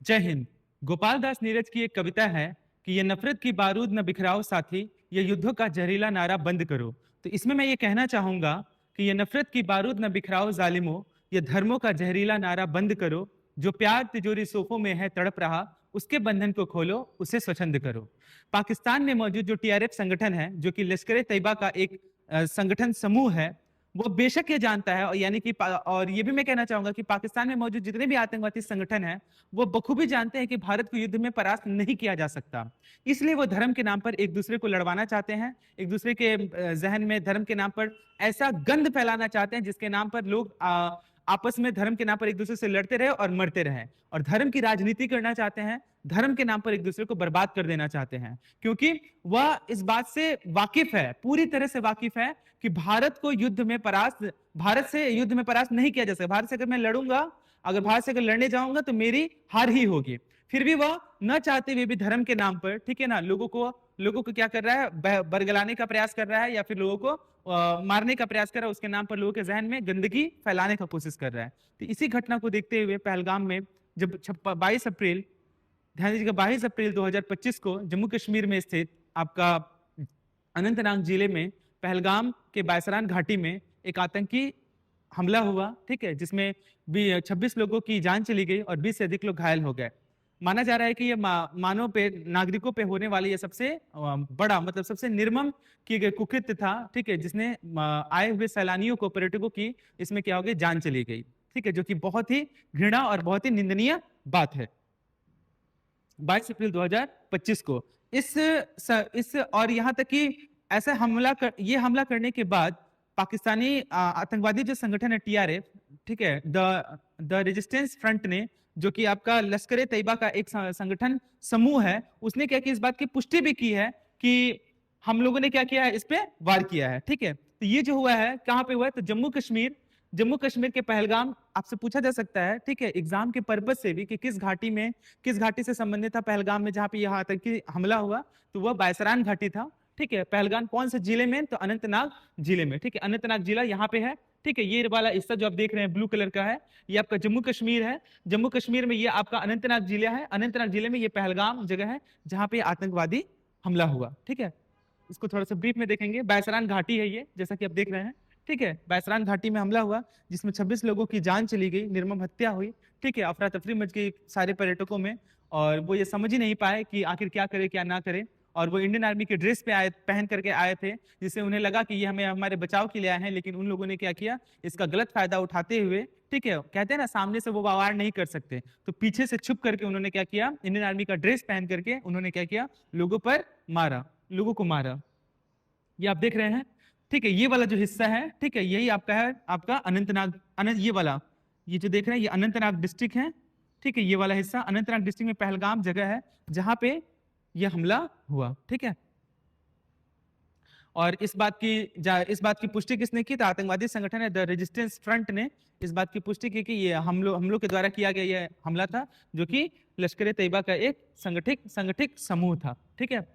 जय हिंद। गोपाल दास नीरज की एक कविता है कि ये नफरत की बारूद न बिखराओ साथी, ये युद्धों का जहरीला नारा बंद करो। तो इसमें मैं ये कहना चाहूंगा कि ये नफरत की बारूद न बिखराओ जालिमो, ये धर्मों का जहरीला नारा बंद करो। जो प्यार तिजोरी सोफों में है तड़प रहा, उसके बंधन को खोलो, उसे स्वच्छंद करो। पाकिस्तान में मौजूद जो टीआरएफ संगठन है, जो कि लश्कर ए तैयबा का एक संगठन समूह है, वो बेशक ये जानता है, और यानी कि और ये भी मैं कहना चाहूंगा कि पाकिस्तान में मौजूद जितने भी आतंकवादी संगठन हैं, वो बखूबी जानते हैं कि भारत को युद्ध में परास्त नहीं किया जा सकता। इसलिए वो धर्म के नाम पर एक दूसरे को लड़वाना चाहते हैं, एक दूसरे के जहन में धर्म के नाम पर ऐसा गंध फैलाना चाहते हैं जिसके नाम पर लोग आपस में धर्म के नाम पर एक दूसरे से लड़ते रहे और मरते रहे, और धर्म की राजनीति करना चाहते हैं, धर्म के नाम पर एक दूसरे को बर्बाद कर देना चाहते हैं। क्योंकि वह इस बात से वाकिफ है, पूरी तरह से वाकिफ है कि भारत से युद्ध में परास्त नहीं किया जा सकता। भारत से अगर मैं लड़ूंगा, अगर भारत से अगर लड़ने जाऊंगा तो मेरी हार ही होगी। फिर भी वह न चाहते हुए भी धर्म के नाम पर, ठीक है ना, लोगों को क्या कर रहा है, बरगलाने का प्रयास कर रहा है, या फिर लोगों को मारने का प्रयास कर रहा है। उसके नाम पर लोगों के जहन में गंदगी फैलाने का कोशिश कर रहा है। तो इसी घटना को देखते हुए पहलगाम में जब 22 अप्रैल, ध्यान दीजिएगा, 22 अप्रैल 2025 को जम्मू कश्मीर में स्थित आपका अनंतनाग जिले में पहलगाम के बायसरान घाटी में एक आतंकी हमला हुआ, ठीक है, जिसमें भी 26 लोगों की जान चली गई और 20 से अधिक लोग घायल हो गए। माना जा रहा है कि ये मानव पे, नागरिकों पे होने वाली ये सबसे बड़ा, मतलब सबसे निर्मम किए गए कुकृत्य था, ठीक है, जिसने आए हुए सैलानियों को, पर्यटकों की इसमें क्या हो गई, जान चली गई, ठीक है, जो कि बहुत ही घृणा और बहुत ही निंदनीय बात है। 22 अप्रैल 2025 को इस और यहां तक कि ऐसा ये हमला करने के बाद पाकिस्तानी आतंकवादी जो संगठन है टीआरएफ, ठीक है, द रेजिस्टेंस फ्रंट ने, जो कि आपका लश्कर ए तैयबा का एक संगठन समूह है, उसने क्या किया, इस बात की पुष्टि भी की है कि हम लोगों ने क्या किया है, इस पे वार किया है, ठीक है। तो ये जो हुआ है, कहां पे हुआ है, तो जम्मू कश्मीर के पहलगाम। आपसे पूछा जा सकता है, ठीक है, एग्जाम के पर्पज से भी, कि किस घाटी से संबंधित था पहलगाम में जहां पे यह आतंकी हमला हुआ, तो वह बायसरान घाटी था, ठीक है। पहलगाम कौन से जिले में, तो अनंतनाग जिले में, ठीक है, अनंतनाग जिला यहाँ पे है, ठीक है। ये वाला हिस्सा जो आप देख रहे हैं ब्लू कलर का है, ये आपका जम्मू कश्मीर है। जम्मू कश्मीर में ये आपका अनंतनाग जिला है, अनंतनाग जिले में ये पहलगाम जगह है जहां पे आतंकवादी हमला हुआ, ठीक है। इसको थोड़ा सा ब्रीफ में देखेंगे। बायसरान घाटी है ये, जैसा कि आप देख रहे हैं, ठीक है। बायसरान घाटी में हमला हुआ जिसमें 26 लोगों की जान चली गई, निर्मम हत्या हुई, ठीक है। अफरा तफरी मच गई सारे पर्यटकों में, और वो ये समझ ही नहीं पाए कि आखिर क्या करे क्या ना करे। और वो इंडियन आर्मी के ड्रेस पे पहन करके आए थे, जिससे उन्हें लगा कि ये हमें हमारे बचाव के लिए आए हैं, लेकिन उन लोगों ने क्या किया, इसका गलत फायदा उठाते हुए, ठीक है, कहते हैं ना, सामने से वो वार नहीं कर सकते, तो पीछे से छुप करके उन्होंने क्या किया, इंडियन आर्मी का ड्रेस पहन करके उन्होंने क्या किया, लोगों को मारा। ये आप देख रहे हैं, ठीक है। ये वाला जो हिस्सा है, ठीक है, यही आपका है, आपका अनंतनाग, ये वाला, ये जो देख रहे हैं, ये अनंतनाग डिस्ट्रिक्ट है, ठीक है। ये वाला हिस्सा अनंतनाग डिस्ट्रिक्ट में पहलगाम जगह है जहां पे यह हमला हुआ, ठीक है। और इस बात की पुष्टि किसने की, तो आतंकवादी संगठन है द रेजिस्टेंस फ्रंट ने इस बात की पुष्टि की कि ये हम लोग के द्वारा किया गया यह हमला था, जो कि लश्कर ए तैयबा का एक संगठित समूह था, ठीक है।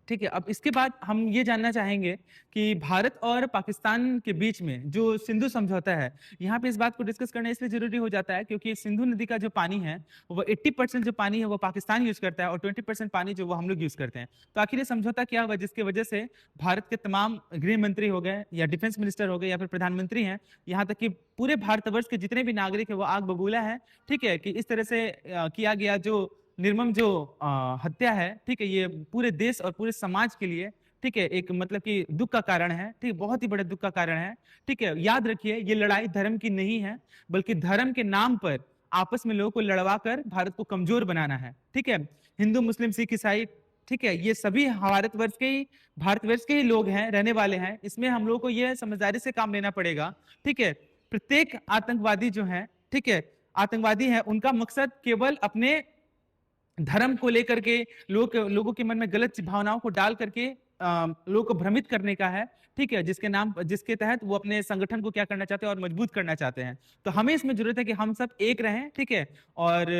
ठीक है, अब इसके बाद हम ये जानना चाहेंगे कि भारत और पाकिस्तान के बीच में जो सिंधु समझौता है, यहाँ पे इस बात को डिस्कस करना इसलिए जरूरी हो जाता है क्योंकि सिंधु नदी का जो पानी है, वो 80% जो पानी है वो पाकिस्तान यूज करता है, और 20% पानी जो वो हम लोग यूज करते हैं। तो आखिर ये समझौता क्या हुआ जिसकी वजह से भारत के तमाम गृह मंत्री हो गए, या डिफेंस मिनिस्टर हो गए, या फिर प्रधानमंत्री हैं, यहाँ तक कि पूरे भारतवर्ष के जितने भी नागरिक है वो आग बबूला है, ठीक है, कि इस तरह से किया गया जो निर्मम जो हत्या है, ठीक है, ये पूरे देश और पूरे समाज के लिए, ठीक है, एक मतलब कि दुख का कारण है, ठीक है, बहुत ही बड़े दुख का कारण है, ठीक है। याद रखिए, ये लड़ाई धर्म की नहीं है, बल्कि धर्म के नाम पर आपस में लोगों को लड़वा कर भारत को कमजोर बनाना है, ठीक है। हिंदू मुस्लिम सिख ईसाई, ठीक है, ये सभी भारतवर्ष के ही लोग हैं, रहने वाले हैं। इसमें हम लोग को यह समझदारी से काम लेना पड़ेगा, ठीक है। प्रत्येक आतंकवादी जो है, ठीक है, आतंकवादी है, उनका मकसद केवल अपने धर्म को लेकर के लोगों के मन में गलत भावनाओं को डाल करके लोगों को भ्रमित करने का है, ठीक है, जिसके तहत वो अपने संगठन को क्या करना चाहते हैं और मजबूत करना चाहते हैं। तो हमें इसमें जरूरत है कि हम सब एक रहें, ठीक है, और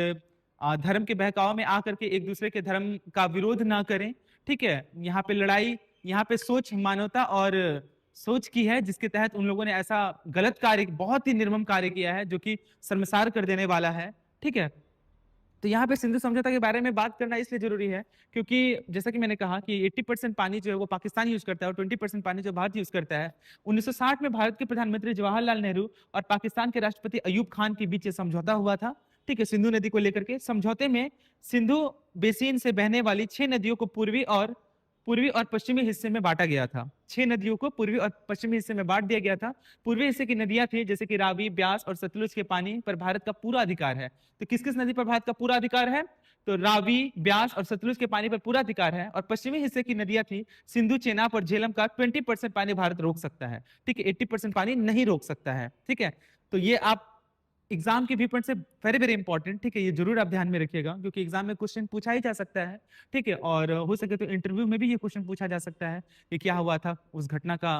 धर्म के बहकाव में आकर के एक दूसरे के धर्म का विरोध ना करें, ठीक है। यहाँ पे सोच मानवता और सोच की है जिसके तहत उन लोगों ने ऐसा गलत कार्य, बहुत ही निर्मम कार्य किया है जो कि शर्मसार कर देने वाला है। ठीक है, तो यहाँ पे सिंधु समझौता के बारे में बात करना इसलिए जरूरी है क्योंकि जैसा कि मैंने कहा कि 80% पानी जो है वो पाकिस्तान यूज करता है और 20% पानी जो भारत यूज करता है। 1960 में भारत के प्रधानमंत्री जवाहरलाल नेहरू और पाकिस्तान के राष्ट्रपति अयूब खान के बीच ये समझौता हुआ था। ठीक है, सिंधु नदी को लेकर के समझौते में सिंधु बेसिन से बहने वाली 6 नदियों को पूर्वी और पश्चिमी हिस्से में बांटा गया था। 6 नदियों को पूर्वी और पश्चिमी हिस्से में बांट दिया गया था। पूर्वी हिस्से की नदियां थी जैसे कि रावी, ब्यास और सतलुज के पानी पर भारत का पूरा अधिकार है। तो किस किस नदी पर भारत का पूरा अधिकार है? तो रावी, ब्यास और सतलुज के पानी पर पूरा अधिकार है। और पश्चिमी हिस्से की नदियां थी सिंधु, चेनाब और झेलम का 20% पानी भारत रोक सकता है। ठीक है, 80% पानी नहीं रोक सकता है। ठीक है, तो ये आप एग्जाम के व्यू पॉइंट से वेरी वेरी इंपॉर्टेंट। ठीक है, ये जरूर आप ध्यान में रखिएगा क्योंकि एग्जाम में क्वेश्चन पूछा ही जा सकता है। ठीक है, और हो सके तो इंटरव्यू में भी ये क्वेश्चन पूछा जा सकता है कि क्या हुआ था उस घटना का,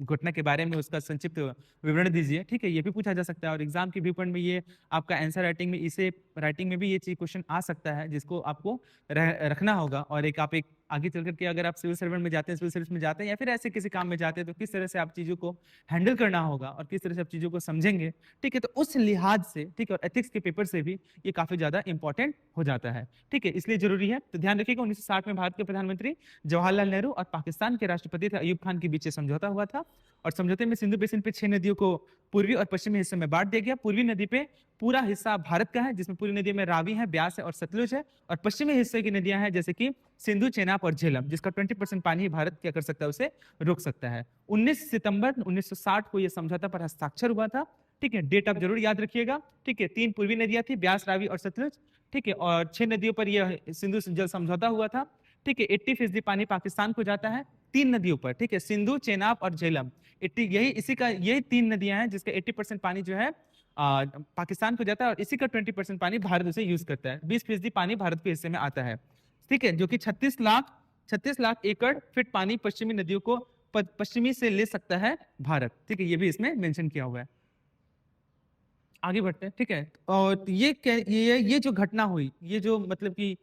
घटना के बारे में उसका संक्षिप्त विवरण दीजिए। ठीक है, ये भी पूछा जा सकता है और एग्जाम के व्यू पॉइंट में ये आपका आंसर राइटिंग में, इसे राइटिंग में भी ये चीज क्वेश्चन आ सकता है जिसको आपको रखना होगा। और एक आप एक आगे चल करके अगर आप सिविल सर्वेंट में जाते हैं, सिविल सर्विस में जाते हैं या फिर ऐसे किसी काम में जाते हैं तो किस तरह से आप चीजों को हैंडल करना होगा और किस तरह से आप चीजों को समझेंगे। ठीक है, तो उस लिहाज से, ठीक है, और एथिक्स के पेपर से भी ये काफी ज्यादा इंपॉर्टेंट हो जाता है। ठीक है, इसलिए जरूरी है। तो ध्यान रखिएगा 1960 में भारत के प्रधानमंत्री जवाहरलाल नेहरू और पाकिस्तान के राष्ट्रपति थे अयूब खान के बीच समझौता हुआ था और समझौते में सिंधु बेसिन पे 6 नदियों को पूर्वी और पश्चिमी हिस्से में बांट दिया गया। पूर्वी नदी पे पूरा हिस्सा भारत का है जिसमें पूरी नदी में रावी है, ब्यास है और सतलुज है। और पश्चिमी हिस्से की नदियां हैं जैसे कि सिंधु, चेनाब और झेलम, जिसका 20% पानी ही भारत क्या कर सकता है, उसे रोक सकता है। 19 सितंबर 1960 को यह समझौता पर हस्ताक्षर हुआ था। ठीक है, डेट आप जरूर याद रखिएगा। ठीक है, 3 पूर्वी नदियां थी, ब्यास, रावी और सतलुज। ठीक है, और 6 नदियों पर यह सिंधु जल समझौता हुआ था। ठीक है, 80% पानी पाकिस्तान को जाता है 3 नदियों पर। ठीक है, सिंधु, चेनाब और झेलम, 80, यही 3 नदियां हैं जिसका 80% पानी जो है पाकिस्तान को जाता है और इसी का 20% पानी भारत उसे यूज करता है। 20% पानी भारत के हिस्से में आता है। ठीक है, जो कि 36 लाख एकड़ फीट पानी पश्चिमी नदियों को पश्चिमी से ले सकता है भारत। ठीक है, ये भी इसमें मेंशन किया हुआ है। आगे बढ़ते हैं। ठीक है, और ये जो घटना हुई, ये जो मतलब कि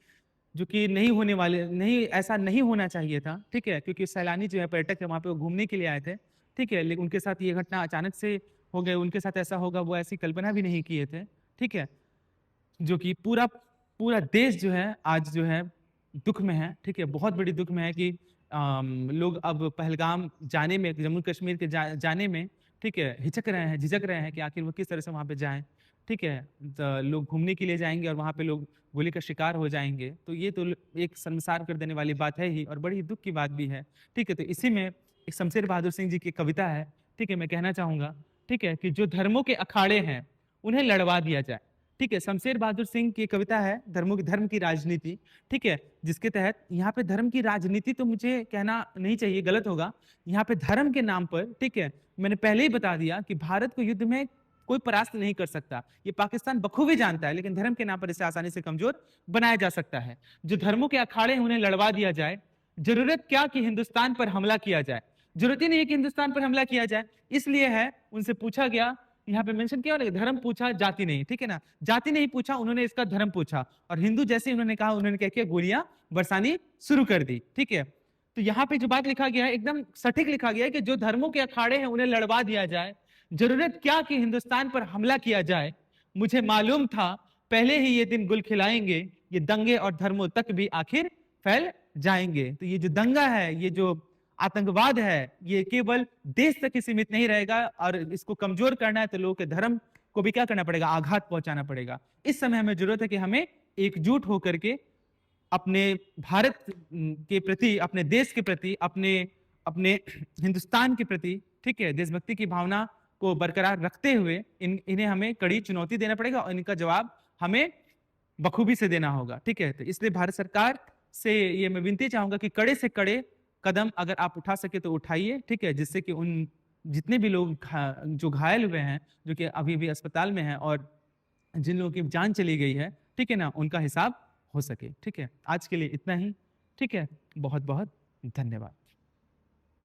जो कि नहीं होने वाले, नहीं, ऐसा नहीं होना चाहिए था। ठीक है, क्योंकि सैलानी जो है, पर्यटक है, वहां पे वो घूमने के लिए आए थे। ठीक है, लेकिन उनके साथ ये घटना अचानक से हो गई, उनके साथ ऐसा होगा वो ऐसी कल्पना भी नहीं किए थे। ठीक है, जो कि पूरा पूरा देश जो है आज जो है दुख में है। ठीक है, बहुत बड़ी दुख में है कि लोग अब पहलगाम जाने में, जम्मू कश्मीर के जाने में, ठीक है, हिचक रहे हैं, झिझक रहे हैं कि आखिर वो किस तरह से वहां पे जाएं। ठीक है, तो लोग घूमने के लिए जाएंगे और वहां पे लोग गोली का शिकार हो जाएंगे, तो ये तो एक शर्मसार कर देने वाली बात है ही और बड़ी दुख की बात भी है। ठीक है, तो इसी में एक शमशेर बहादुर सिंह जी की कविता है। ठीक है, मैं कहना चाहूंगा, ठीक है, कि जो धर्मों के अखाड़े हैं उन्हें लड़वा दिया जाए। ठीक है, शमशेर बहादुर सिंह की कविता है धर्म की राजनीति। ठीक है, जिसके तहत यहाँ पे धर्म की राजनीति तो मुझे कहना नहीं चाहिए, गलत होगा। यहाँ पे धर्म के नाम पर, ठीक है, मैंने पहले ही बता दिया कि भारत को युद्ध में कोई परास्त नहीं कर सकता, ये पाकिस्तान बखूबी जानता है, लेकिन धर्म के नाम पर इसे आसानी से कमजोर बनाया जा सकता है। जो धर्मों के अखाड़े हैं उन्हें लड़वा दिया जाए। जरूरत क्या कि हिंदुस्तान पर हमला किया जाए, जरूरत ही नहीं है कि हिंदुस्तान पर हमला किया जाए। इसलिए है, उनसे पूछा गया, यहाँ पे मेंशन किया, धर्म पूछा, जाति नहीं। ठीक है ना, जाति नहीं पूछा, उन्होंने इसका धर्म पूछा और हिंदू जैसे उन्होंने कहा, उन्होंने क्या किया, गोलियां बरसानी शुरू कर दी। ठीक है, तो यहाँ पे जो बात लिखा गया है एकदम सटीक लिखा गया है कि जो धर्मों के अखाड़े हैं उन्हें लड़वा दिया जाए। जरूरत क्या कि हिंदुस्तान पर हमला किया जाए। मुझे मालूम था पहले ही ये दिन गुल खिलाएंगे, ये दंगे और धर्मों तक भी आखिर फैल जाएंगे। तो ये जो दंगा है, ये जो आतंकवाद है, ये केवल देश तक ही सीमित नहीं रहेगा और इसको कमजोर करना है तो लोगों के धर्म को भी क्या करना पड़ेगा, आघात पहुंचाना पड़ेगा। इस समय हमें जरूरत है कि हमें एकजुट होकर के अपने भारत के प्रति, अपने देश के प्रति, अपने अपने हिंदुस्तान के प्रति, ठीक है, देशभक्ति की भावना को बरकरार रखते हुए इन्हें हमें कड़ी चुनौती देना पड़ेगा और इनका जवाब हमें बखूबी से देना होगा। ठीक है, तो इसलिए भारत सरकार से ये मैं विनती चाहूंगा कि कड़े से कड़े कदम अगर आप उठा सके तो उठाइए। ठीक है, जिससे कि उन जितने भी लोग जो घायल हुए हैं, जो कि अभी भी अस्पताल में हैं और जिन लोगों की जान चली गई है, ठीक है ना, उनका हिसाब हो सके। ठीक है, आज के लिए इतना ही। ठीक है, बहुत बहुत धन्यवाद।